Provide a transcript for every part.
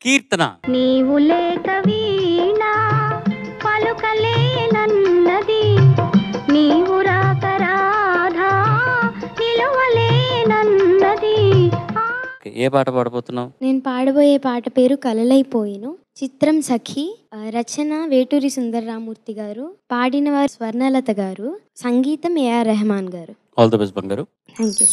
కీర్తన. నీవు లేక వీణా పలుకలేనన్నది, నీవు రాక రాధా నిలువలేనన్నది. ఏ పాట పాడబోతున్నావు? నేను పాడబోయే పాట పేరు కలలైపోయిను. చిత్రం సఖి. రచన వేటూరి సుందరరామూర్తి గారు. పాడిన వారు స్వర్ణలత గారు. సంగీతం ఏఆర్ రెహమాన్ గారు. ఆల్ ది బెస్ట్ బంగారు. Thank you.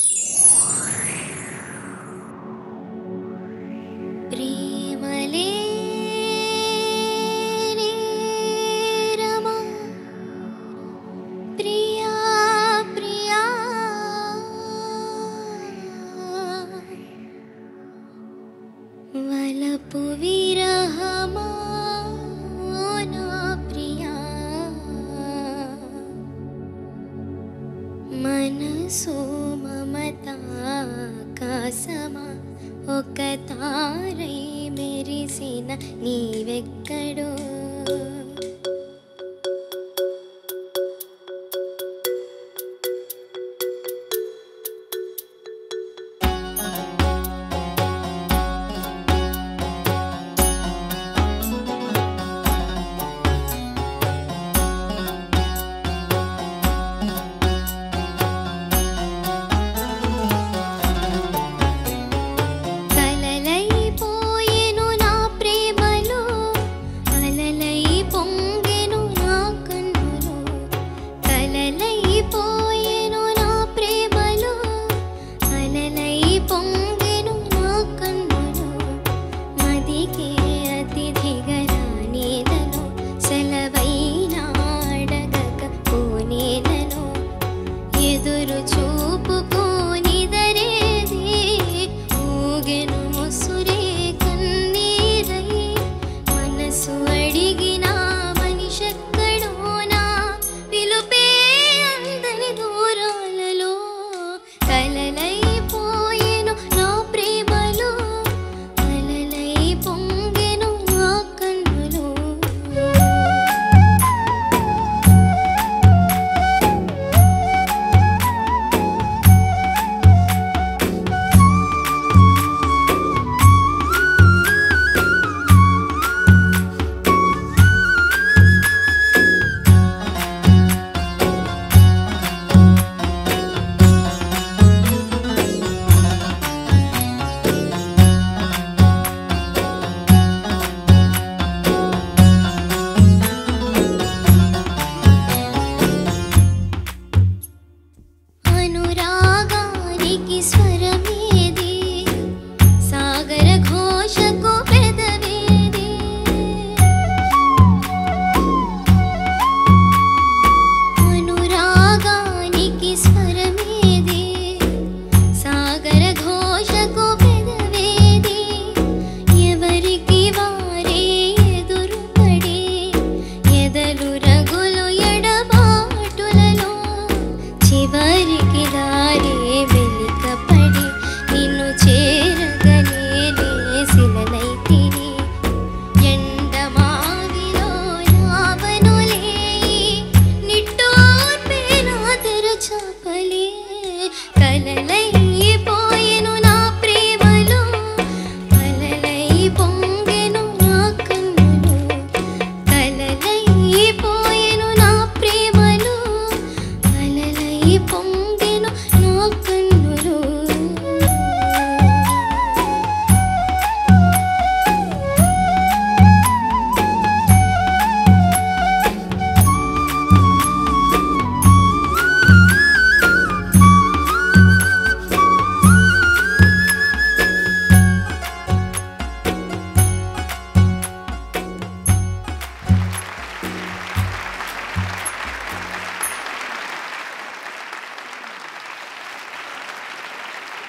వలపు విరహమా నా ప్రియా, మనసు మమతాకాశమా, ఒక తారై మెరిసిన నీవెక్కడో.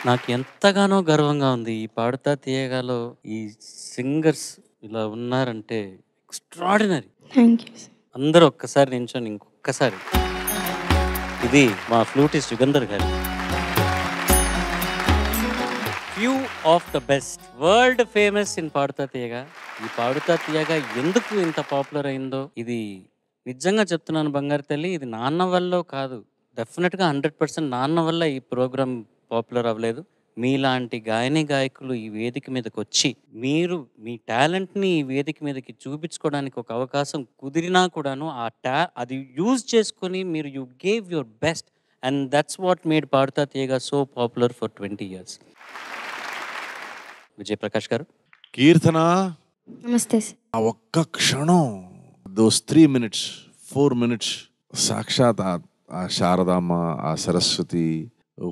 నాకు ఎంతగానో గర్వంగా ఉంది. ఈ పాడుతా తీయగాలో ఈ సింగర్స్ ఇలా ఉన్నారంటే ఎక్స్ట్రాడినరీ. Thank you. అందరూ ఒక్కసారి నించొని ఇంకొక్కసారి. ఇది మా flutist Yugandhar garu. Few of the best, world famous in Paduta Theeyaga. ఈ పాడుతా తీయగా ఎందుకు ఇంత పాపులర్ అయిందో, ఇది నిజంగా చెప్తున్నాను బంగారు తల్లి, ఇది నాన్న వల్ల కాదు, డెఫినెట్గా 100% నాన్న వల్ల ఈ ప్రోగ్రామ్ పాపులర్ అవ్వలేదు. మీలాంటి గాయకులు ఈ వేదిక మీదకి వచ్చి మీరు మీ టాలెంట్ని ఈ వేదిక మీదకి చూపించుకోవడానికి ఒక అవకాశం కుదిరినా కూడాను అది యూజ్ చేసుకొని మీరు you gave your best and that's what made Paduta Theeyaga so popular for 20 years. Vijayaprakash garu. Keerthana, నమస్తే సార్. ఆ ఒక్క క్షణం, దోస్ 3 minutes 4 minutes, సాక్షాత్ ఆ శారదామ్మ, ఆ Saraswati,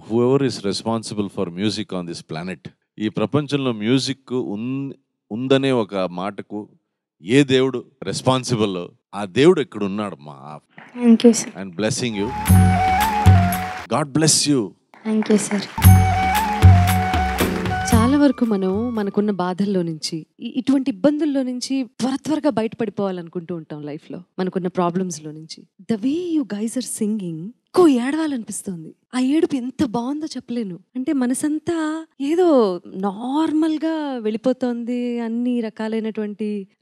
whoever is responsible for music on this planet, ఈ ప్రపంచంలో మ్యూజిక్ ఉందనే ఒక మాటకు ఏ దేవుడు రెస్పాన్సిబుల్, ఆ దేవుడు ఇక్కడ ఉన్నాడు మా. Thank you sir. And blessing you. God bless you. Thank you sir. చాలా వరకు మనం మనకున్న బాధల్లో నుంచి, ఇటువంటి ఇబ్బందుల్లో నుంచి త్వరగా బయటపడిపోవాలనుకుంటూ ఉంటాం లైఫ్లో, మనకున్న ప్రాబ్లమ్స్లో నుంచి. The way you guys are singing, ఎక్కువ ఏడవాలనిపిస్తుంది. ఆ ఏడుపు ఎంత బాగుందో చెప్పలేను. అంటే మనసంతా ఏదో నార్మల్గా వెళ్ళిపోతోంది, అన్ని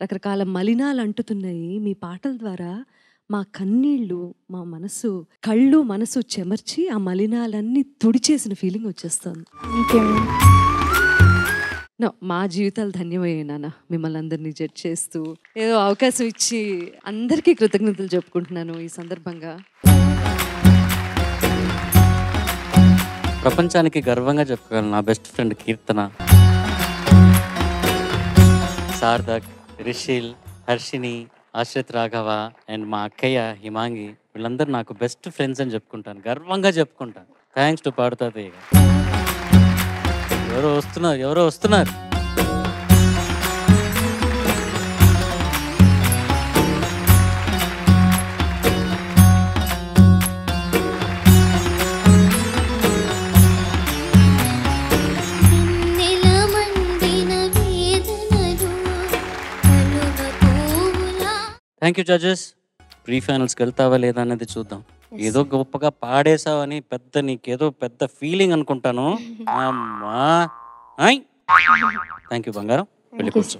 రకరకాల మలినాలు అంటుతున్నాయి. మీ పాటల ద్వారా మా కన్నీళ్ళు, మా మనసు, కళ్ళు మనసు చెమర్చి ఆ మలినాలన్నీ తుడిచేసిన ఫీలింగ్ వచ్చేస్తుంది. Thank you. మా జీవితాలు ధన్యమయ్యాయి నాన్న, మిమ్మల్ని అందరినీ జడ్జ్ చేస్తూ ఏదో అవకాశం ఇచ్చి అందరికీ కృతజ్ఞతలు చెప్పుకుంటున్నాను ఈ సందర్భంగా. ప్రపంచానికి గర్వంగా చెప్పుకోగలను నా best friend Keerthana, Sarthak, Rishil, Harshini, Ashrith Raghava and మా అక్కయ్య హిమాంగి, వీళ్ళందరూ నాకు బెస్ట్ ఫ్రెండ్స్ అని చెప్పుకుంటాను, గర్వంగా చెప్పుకుంటాను. థ్యాంక్స్ టు పాడుతా తీయగా. ఎవరో వస్తున్నారు. Thank you judges. ప్రీ ఫైనల్స్కి వెళ్తావా లేదా అన్నది చూద్దాం. ఏదో గొప్పగా పాడేసావని నీకేదో పెద్ద ఫీలింగ్ అనుకుంటాను. అమ్మా. థ్యాంక్ యూ బంగారం. వెళ్ళి కూర్చో.